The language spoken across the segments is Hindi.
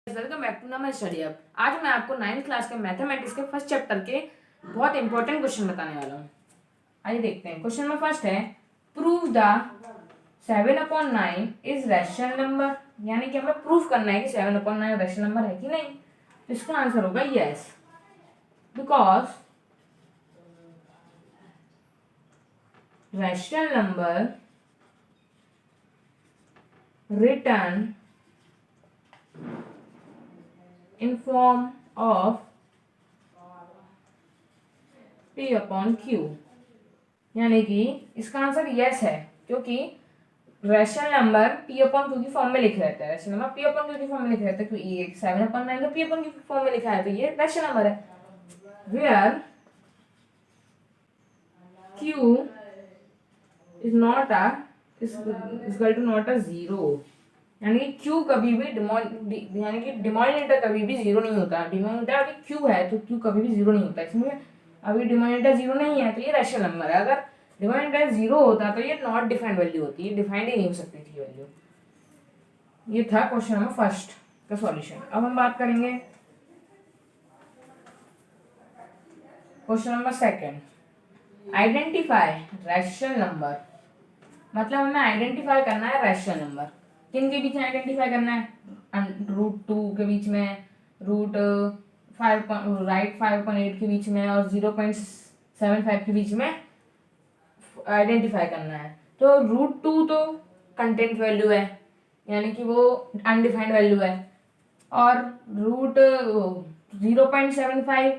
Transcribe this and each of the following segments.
वेलकम बैक टू नमः स्टडी अब। आज मैं आपको 9th क्लास के मैथमेटिक्स के फर्स्ट चैप्टर के बहुत इंपॉर्टेंट क्वेश्चन बताने वाला हूँ। आइए देखते हैं। क्वेश्चन नंबर फर्स्ट है, prove the 7/9 is rational number. यानी कि हमें प्रूफ करना है कि 7/9 रैशनल नंबर है कि नहीं। तो इसका आंसर होगा yes, because rational number return in form of P/Q। यानी कि इसका आंसर यस है, क्योंकि रैशनल नंबर P/Q की फॉर्म में लिखे रहते हैं। रैशनल नंबर P/Q की फॉर्म में लिखे रहते हैं, क्योंकि ये 7/9 तो P/Q की फॉर्म में लिखा है, तो ये रैशनल नंबर है। Where Q is not a equal to not a zero. यानी कि Q कभी भी यानी कि डिनोमिनेटर कभी भी जीरो नहीं होता। डिनोमिनेटर अभी Q है तो Q कभी भी जीरो नहीं होता। इसमें अभी डिनोमिनेटर जीरो नहीं है तो ये रैशनल नंबर है। अगर डिनोमिनेटर जीरो होता तो ये नॉट डिफाइंड वैल्यू होती है, डिफाइंड ही नहीं हो सकती थी वैल्यू। ये था क्वेश्चन नंबर फर्स्ट का सॉल्यूशन। अब हम बात करेंगे question number second, identify rational number. मतलब हमें आइडेंटिफाई करना है रैशनल नंबर। किन के बीच में आइडेंटिफाई करना है? √2 के बीच में, रूट 5 राइट 5/8 के बीच में और 0.75 के बीच में आइडेंटिफाई करना है। तो √2 तो कंटेंट वैल्यू है, यानी कि वो अनडिफाइंड वैल्यू है। और रूट 0.75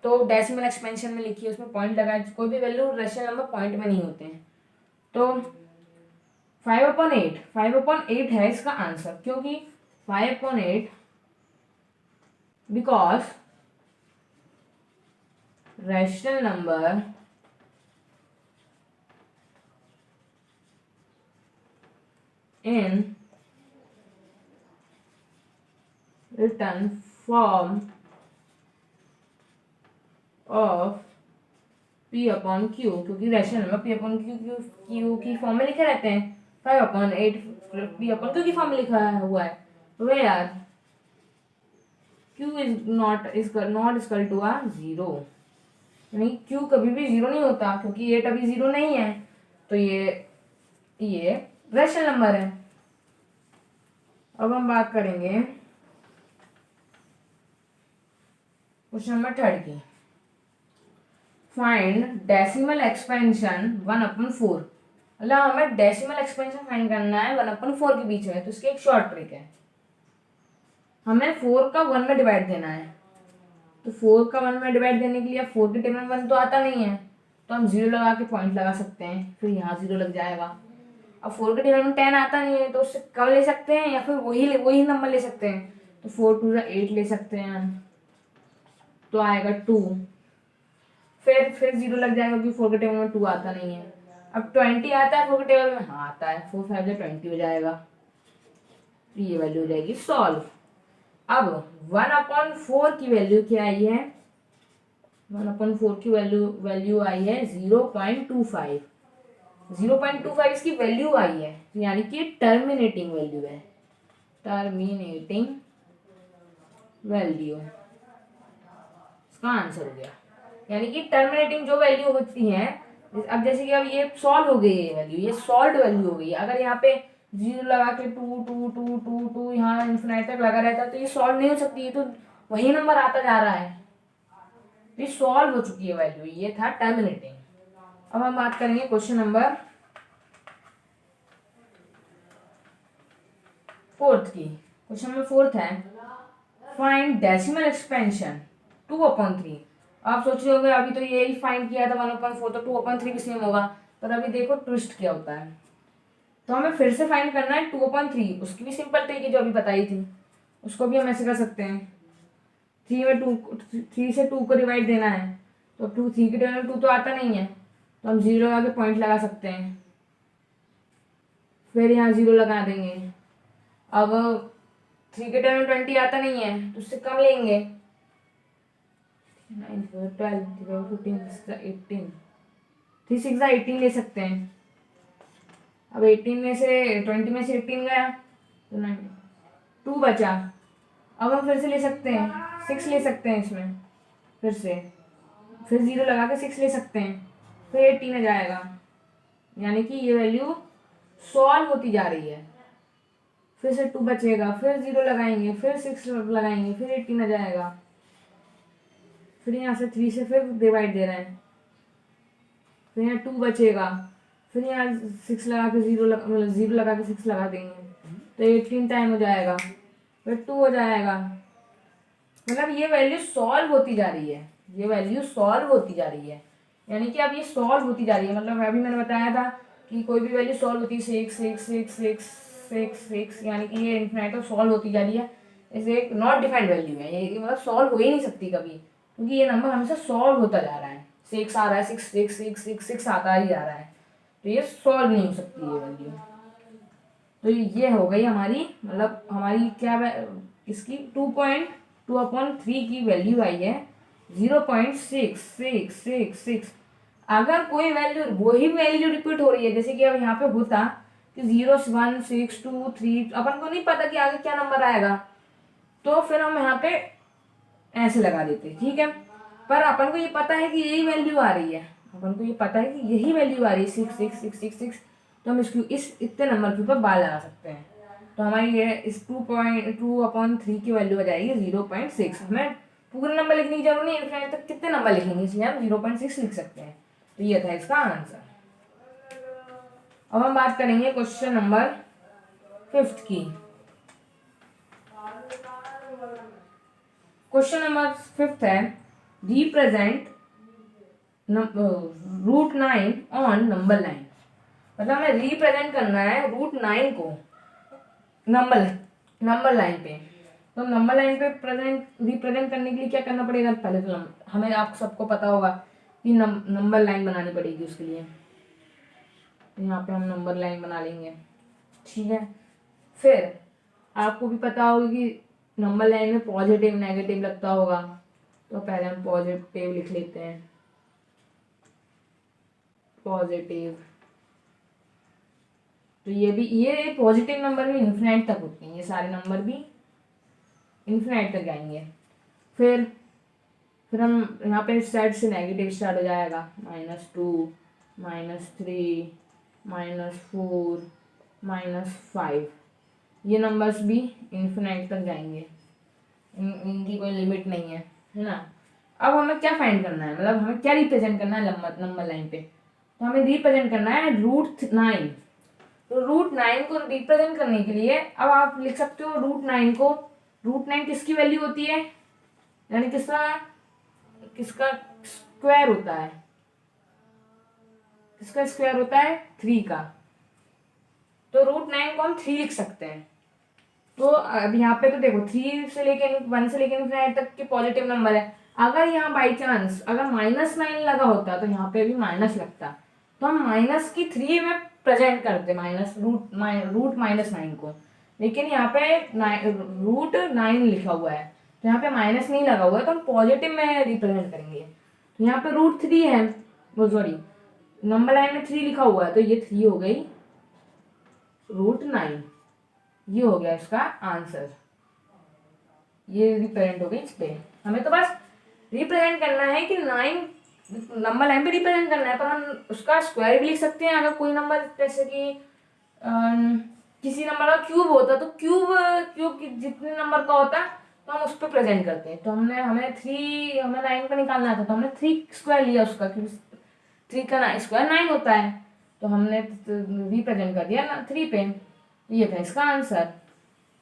तो डेसिमल एक्सपेंशन में लिखी है, उसमें पॉइंट लगा है। कोई भी वैल्यू रैशनल नंबर पॉइंट में नहीं होते हैं। तो 5/8 है इसका आंसर, क्योंकि 5/8 because rational number in written form of P/Q, क्योंकि रैशनल नंबर P/Q की फॉर्म में लिखे रहते हैं। 5/8 P/Q की फॉर्म में लिखा हुआ है। Where Q is not equal to a zero. यानी Q कभी भी जीरो नहीं होता, क्योंकि 8 अभी जीरो नहीं है, तो ये रैशनल नंबर है। अब हम बात करेंगे क्वेश्चन नंबर थर्ड की। Find decimal expansion 1/4। मतलब हमें डेसिमल एक्सपेंशन फाइंड करना है 1/4 के बीच में। तो इसकी एक शॉर्ट ट्रिक है, हमें 4 का 1 में डिवाइड देना है। तो 4 का 1 में डिवाइड देने के लिए 4 के टेबल में 1 तो आता नहीं है, तो हम 0 लगा के पॉइंट लगा सकते हैं, फिर यहाँ 0 लग जाएगा। अब 4 के टेबल में 10 आता नहीं है, तो उससे कम ले सकते हैं या फिर वही नंबर ले सकते हैं। तो 4 2 8 ले सकते हैं हम, तो आएगा 2। फिर 0 लग जाएगा, क्योंकि 4 के टेबल में 2 आता नहीं है। अब 20 आता है 4 के टेबल में? हाँ आता है। 4 5 20 हो जाएगा, तो ये वैल्यू हो जाएगी सॉल्व। अब 1/4 की वैल्यू क्या आई है? 1/4 की वैल्यू आई है 0.25। 0.25 इसकी वैल्यू आई है, यानी कि टर्मिनेटिंग वैल्यू है। टर्मिनेटिंग वैल्यू इसका आंसर हो गया। यानी कि टर्मिनेटिंग जो वैल्यू होती है, अब जैसे कि अब ये सॉल्व हो गई है वैल्यू, ये सॉल्व वैल्यू हो गई। अगर यहाँ पे 0 लगा के 2 2 2 2 2 यहाँ इन्फिनाइट तक लगा रहता तो ये सॉल्व नहीं हो सकती, ये तो वही नंबर आता जा रहा है। ये सॉल्व हो चुकी है वैल्यू, ये था टर्मिनेटिंग। अब हम बात करेंगे क्वेश्चन नंबर फोर्थ की। क्वेश्चन नंबर फोर्थ है, फाइंड डेसिमल एक्सपेंशन 2/3। आप सोच रहे होंगे अभी तो यही फाइंड किया था 1/4, तो 2/3 भी सेम होगा। पर अभी देखो ट्विस्ट क्या होता है। तो हमें फिर से फाइंड करना है 2/3। उसकी भी सिंपल तरीके जो अभी बताई थी, उसको भी हम ऐसे कर सकते हैं। 3 से 2 को डिवाइड देना है, तो 3 के टेबल में 2 तो आता नहीं है, तो हम 0 लगा के पॉइंट लगा सकते हैं। फिर यहाँ 0 लगा देंगे। अब 3 के टेबल में 20 आता नहीं है, तो उससे कम लेंगे। 9 12 15 18 3 6 18 ले सकते हैं। अब 18 में से 20 में से 18 गया तो 2 बचा। अब हम फिर से ले सकते हैं, 6 ले सकते हैं इसमें, फिर 0 लगा के 6 ले सकते हैं, फिर 18 आ जाएगा। यानी कि ये वैल्यू सॉल्व होती जा रही है। फिर से 2 बचेगा, फिर 0 लगाएंगे, फिर 6 लगाएंगे, फिर 18 आ जाएगा। फिर यहाँ से 3 से फिर डिवाइड दे रहे हैं, फिर यहाँ 2 बचेगा, फिर यहाँ 6 लगा के 0 मतलब 0 लगा के 6 लगा देंगे, तो 18 टाइम हो जाएगा, फिर 2 हो जाएगा। मतलब ये वैल्यू सॉल्व होती जा रही है, ये वैल्यू सॉल्व होती जा रही है। यानी कि अब ये सॉल्व होती जा रही है, मतलब अभी मैंने बताया था कि कोई भी वैल्यू सॉल्व होती है 6 यानी कि ये इन्फिनिट सॉल्व होती जा रही है। इसे एक नॉट डिफाइंड वैल्यू है ये, मतलब सॉल्व हो ही नहीं सकती कभी, क्योंकि ये नंबर हमेशा सॉल्व होता जा रहा है। 6 आ रहा है, 6 आता ही जा रहा है, तो ये सॉल्व नहीं हो सकती ये वैल्यू। तो ये हो गई हमारी, मतलब हमारी क्या इसकी 2.2/3 की वैल्यू आई है 0.6666। अगर कोई वैल्यू वही वैल्यू रिपीट हो रही है, जैसे कि अब यहाँ पे होता कि 0 1 6 2 3, अपन को नहीं पता कि आगे क्या नंबर आएगा, तो फिर हम यहाँ पे ऐसे लगा देते, ठीक है। पर अपन को ये पता है कि यही वैल्यू आ रही है, अपन को ये पता है कि यही वैल्यू आ रही है 66666, तो हम इसको इस इतने नंबर के ऊपर बार लगा सकते हैं। तो हमारी ये इस 2.2/3 की वैल्यू आ जाएगी 0.6। हमें पूरे नंबर लिखने की जरूरत नहीं, इनफाइनाइट तक कितने नंबर लिखेंगे, इसलिए हम 0.6 लिख सकते हैं। तो ये था इसका आंसर। अब हम बात करेंगे क्वेश्चन नंबर 5 की। क्वेश्चन नंबर 5 है, रिप्रेजेंट √9 ऑन नंबर लाइन। मतलब हमें रिप्रेजेंट करना है √9 को नंबर लाइन पे। तो नंबर लाइन पे रिप्रेजेंट करने के लिए क्या करना पड़ेगा, पहले तो हमें आप सबको पता होगा कि नंबर लाइन बनानी पड़ेगी उसके लिए। यहाँ पे हम नंबर लाइन बना लेंगे, ठीक है। फिर आपको भी पता होगा कि नंबर लाइन में पॉजिटिव नेगेटिव लगता होगा, तो पहले हम पॉजिटिव लिख लेते हैं, पॉजिटिव। तो ये पॉजिटिव नंबर भी इन्फिनाइट तक होते हैं, ये सारे नंबर भी इन्फिनाइट तक जाएंगे। फिर हम यहाँ पे साइड से नेगेटिव स्टार्ट हो जाएगा, -2 -3 -4 -5, ये नंबर्स भी इन्फिनाइट तक जाएंगे, इनकी कोई लिमिट नहीं है ना। अब हमें क्या फाइंड करना है, मतलब हमें क्या रिप्रेजेंट करना है नंबर लाइन पे, तो हमें रिप्रेजेंट करना है √9। तो √9 को रिप्रेजेंट करने के लिए अब आप लिख सकते हो √9 को, √9 किसकी वैल्यू होती है, यानी किसका स्क्वायर होता है, किसका स्क्वायर होता है 3 का। तो √9 को हम 3 लिख सकते हैं। तो अब यहाँ पे तो देखो 3 से लेके 1 से लेके इनफिनिटी तक के पॉजिटिव नंबर है। अगर यहाँ बाई चांस अगर -9 लगा होता तो यहाँ पे भी माइनस लगता, तो हम माइनस की 3 में प्रेजेंट करते √9 को। लेकिन यहाँ पे √9 लिखा हुआ है, तो यहाँ पे माइनस नहीं लगा हुआ है, तो हम पॉजिटिव में रिप्रेजेंट करेंगे। तो यहाँ पे √3 है, वो सॉरी नंबर लाइन में 3 लिखा हुआ है, तो ये 3 हो गई √9। ये हो गया इसका आंसर, ये रिप्रेजेंट हो गई इस पे। हमें तो बस रिप्रेजेंट करना है कि 9 नंबर लाइन पे रिप्रेजेंट करना है, पर हम उसका स्क्वायर भी लिख सकते हैं। अगर कोई नंबर जैसे कि किसी नंबर का क्यूब होता, तो क्यूब जितने नंबर का होता तो हम उस पर प्रेजेंट करते हैं। तो हमें 9 का निकालना था, तो हमने 3 स्क्वायर लिया उसका, क्योंकि 3 का स्क्वायर 9 होता है, तो हमने रिप्रेजेंट कर दिया 3 पे। ये था इसका आंसर।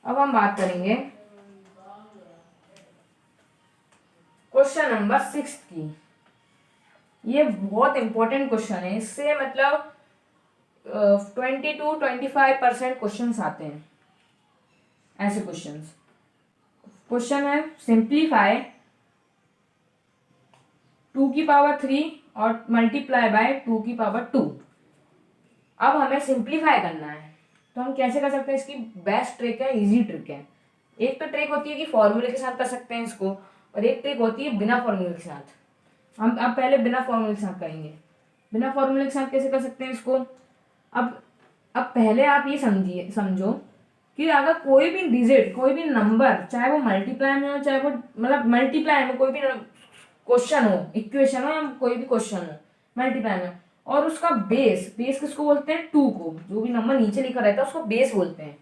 अब हम बात करेंगे क्वेश्चन नंबर 6 की। ये बहुत इंपॉर्टेंट क्वेश्चन है, इससे मतलब 20-25% क्वेश्चन आते हैं ऐसे क्वेश्चंस। क्वेश्चन है सिंप्लीफाई 2⁵ और मल्टीप्लाई बाय 2⁵2। अब हमें सिंप्लीफाई करना है, तो हम कैसे कर सकते हैं, इसकी बेस्ट ट्रिक है, इजी ट्रिक है। एक तो ट्रिक होती है कि फॉर्मूले के साथ कर सकते हैं इसको, और एक ट्रिक होती है बिना फॉर्मूले के साथ। हम अब पहले बिना फॉर्मूले के साथ करेंगे। बिना फॉर्मूले के साथ कैसे कर सकते हैं इसको, अब पहले आप ये समझो कि अगर कोई भी डिजिट, कोई भी नंबर, चाहे वो मल्टीप्लाई में हो, चाहे वो मतलब मल्टीप्लाई में कोई भी क्वेश्चन हो, इक्वेशन हो या कोई भी क्वेश्चन हो मल्टीप्लाई में, और उसका बेस, बेस किसको बोलते हैं, 2 को, जो भी नंबर नीचे लिखा रहता है उसको बेस बोलते हैं।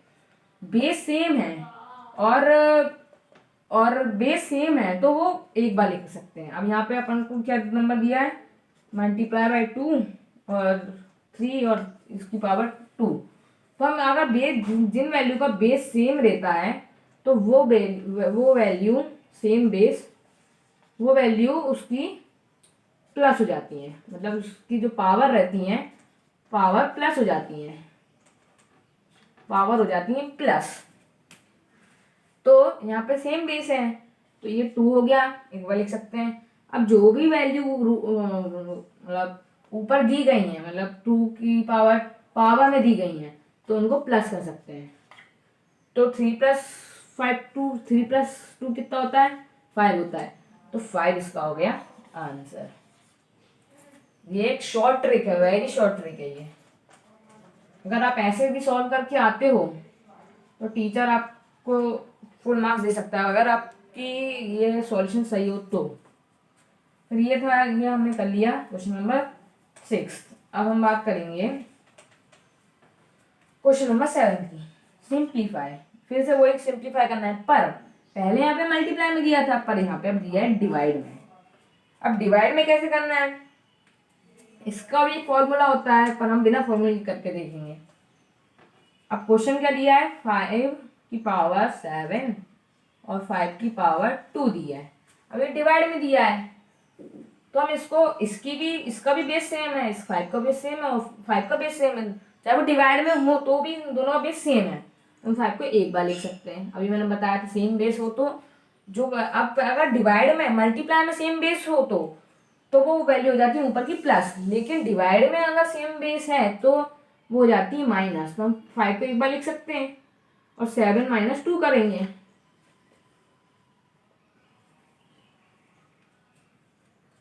बेस सेम है और बेस सेम है तो वो एक बार लिख सकते हैं। अब यहाँ पे अपन को क्या नंबर दिया है, मल्टीप्लाई बाय 2 और 3 और इसकी पावर 2। तो हम अगर बेस, जिन वैल्यू का बेस सेम रहता है तो वो वैल्यू सेम बेस, वो वैल्यू उसकी प्लस हो जाती है, मतलब उसकी जो पावर रहती है, पावर प्लस हो जाती है, पावर हो जाती है प्लस। तो यहाँ पे सेम बेस है तो ये 2 हो गया, एक बार लिख सकते हैं। अब जो भी वैल्यू मतलब ऊपर दी गई है, मतलब 2 की पावर पावर में दी गई है तो उनको प्लस कर सकते हैं। तो 3 प्लस 5 2, 3 प्लस 2 कितना होता है, 5 होता है। तो 5 इसका हो गया आंसर। ये एक शॉर्ट ट्रिक है, वेरी शॉर्ट ट्रिक है ये। अगर आप ऐसे भी सॉल्व करके आते हो तो टीचर आपको फुल मार्क्स दे सकता है, अगर आपकी ये सॉल्यूशन सही हो तो। फिर ये था, ये हमने कर लिया क्वेश्चन नंबर 6। अब हम बात करेंगे क्वेश्चन नंबर 7 की, सिंप्लीफाई। फिर से वो एक सिंप्लीफाई करना है, पर पहले यहाँ पे मल्टीप्लाई में दिया था, पर यहाँ पे अब दिया है डिवाइड में। अब डिवाइड में कैसे करना है, इसका भी फॉर्मूला होता है पर हम बिना फॉर्मूले करके देखेंगे। अब क्वेश्चन क्या दिया है, 5 की पावर 7 और 5 की पावर 2 दिया है। अब ये डिवाइड में दिया है तो हम इसको, इसका भी बेस सेम है, इस 5 का बेस सेम है और 5 का बेस सेम है, चाहे वो डिवाइड में हो तो भी दोनों का बेस सेम है, हम 5 को एक बार लिख सकते हैं। अभी मैंने बताया था सेम बेस हो तो जो, अब अगर डिवाइड में मल्टीप्लाई में सेम बेस हो तो वो वैल्यू हो जाती है ऊपर की प्लस, लेकिन डिवाइड में अगर सेम बेस है तो वो हो जाती है माइनस। तो हम 5 को एक बार लिख सकते हैं और 7 माइनस 2 करेंगे।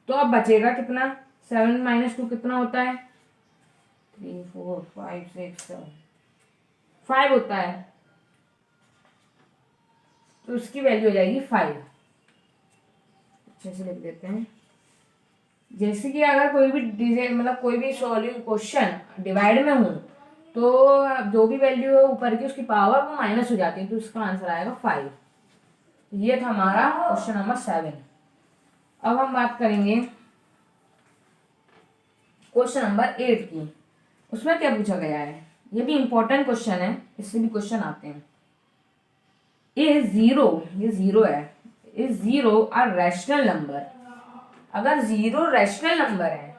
तो अब बचेगा कितना, 7 माइनस 2 कितना होता है, 3 4 5 6 7 5 होता है। तो उसकी वैल्यू हो जाएगी 5। अच्छे से लिख देते हैं। जैसे कि अगर कोई भी डिजिट, मतलब कोई भी सॉल्यूशन क्वेश्चन डिवाइड में हो तो जो भी वैल्यू है ऊपर की उसकी पावर वो माइनस हो जाती है, तो इसका आंसर आएगा 5। ये था हमारा क्वेश्चन नंबर 7। अब हम बात करेंगे क्वेश्चन नंबर 8 की। उसमें क्या पूछा गया है, ये भी इंपॉर्टेंट क्वेश्चन है, इससे भी क्वेश्चन आते हैं। इज जीरो, ये जीरो है, is zero a rational number. अगर जीरो रैशनल नंबर है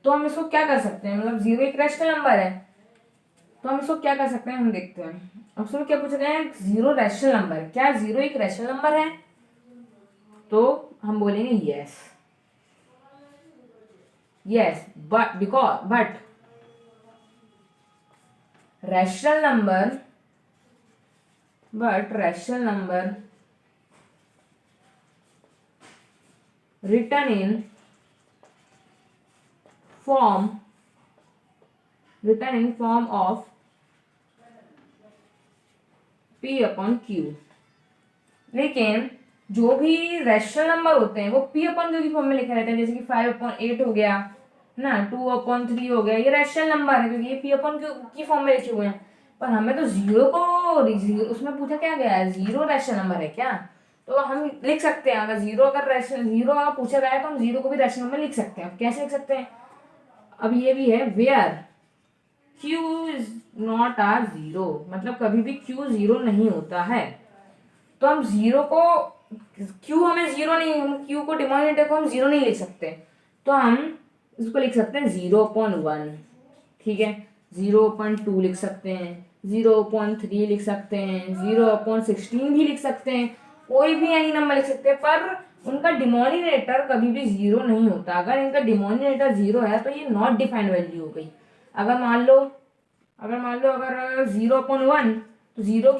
तो हम इसको क्या कर सकते हैं, मतलब जीरो एक रैशनल नंबर है तो हम इसको क्या कर सकते हैं, हम देखते हैं। अब उसमें क्या पूछा गया है, जीरो रैशनल नंबर है, क्या जीरो एक रैशनल नंबर है, तो हम बोलेंगे yes, yes but rational number, written in form of p upon Q. लेकिन जो भी रैशनल नंबर होते हैं वो p अपॉन क्यू की फॉर्म में लिखे रहते हैं, जैसे कि 5/8 हो गया ना, 2/3 हो गया, ये रैशनल नंबर है क्योंकि ये p अपॉन क्यू की फॉर्म में लिखे हुए हैं। पर हमें तो जीरो को, जीरो उसमें पूछा क्या गया है, जीरो रैशनल नंबर है क्या, तो हम लिख सकते हैं। अगर जीरो पूछा गया है तो हम जीरो को भी रैशनल नंबर लिख सकते हैं। अब कैसे लिख सकते हैं, अब ये भी है, where Q is not a zero, मतलब कभी भी क्यू जीरो नहीं होता है। तो हम जीरो को, क्यू हमें जीरो नहीं, हम क्यू को डिनोमिनेटर को हम जीरो नहीं लिख सकते, तो हम इसको लिख सकते हैं 0/1, ठीक है, 0/2 लिख सकते हैं, 0/3 लिख सकते हैं, 0/16 भी लिख सकते हैं, कोई भी यही नंबर लिख सकते हैं, पर उनका डिनोमिनेटर कभी भी जीरो नहीं होता। अगर इनका डिनोमिनेटर जीरो है तो ये नॉट डिफाइंड वैल्यू हो गई। अगर मान लो अगर 0/1, तो जीरो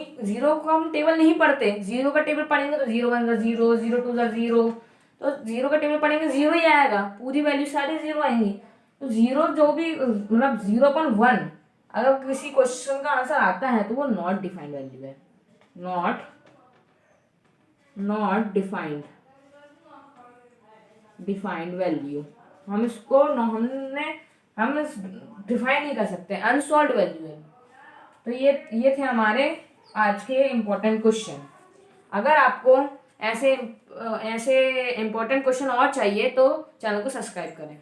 को हम टेबल नहीं पढ़ते, जीरो का टेबल पढ़ेंगे तो 0/1 का 0, 0/2 का 0, तो जीरो का टेबल पढ़ेंगे जीरो ही आएगा, पूरी वैल्यू सारी जीरो आएंगी। तो जीरो जो भी, मतलब 0/1 अगर किसी क्वेश्चन का आंसर आता है तो वो नॉट डिफाइंड वैल्यू है, नॉट डिफाइंड वैल्यू। हम इसको हम डिफाइन नहीं कर सकते, अनसॉल्व वैल्यू है। तो ये थे हमारे आज के इम्पोर्टेंट क्वेश्चन। अगर आपको ऐसे ऐसे इम्पोर्टेंट क्वेश्चन और चाहिए तो चैनल को सब्सक्राइब करें।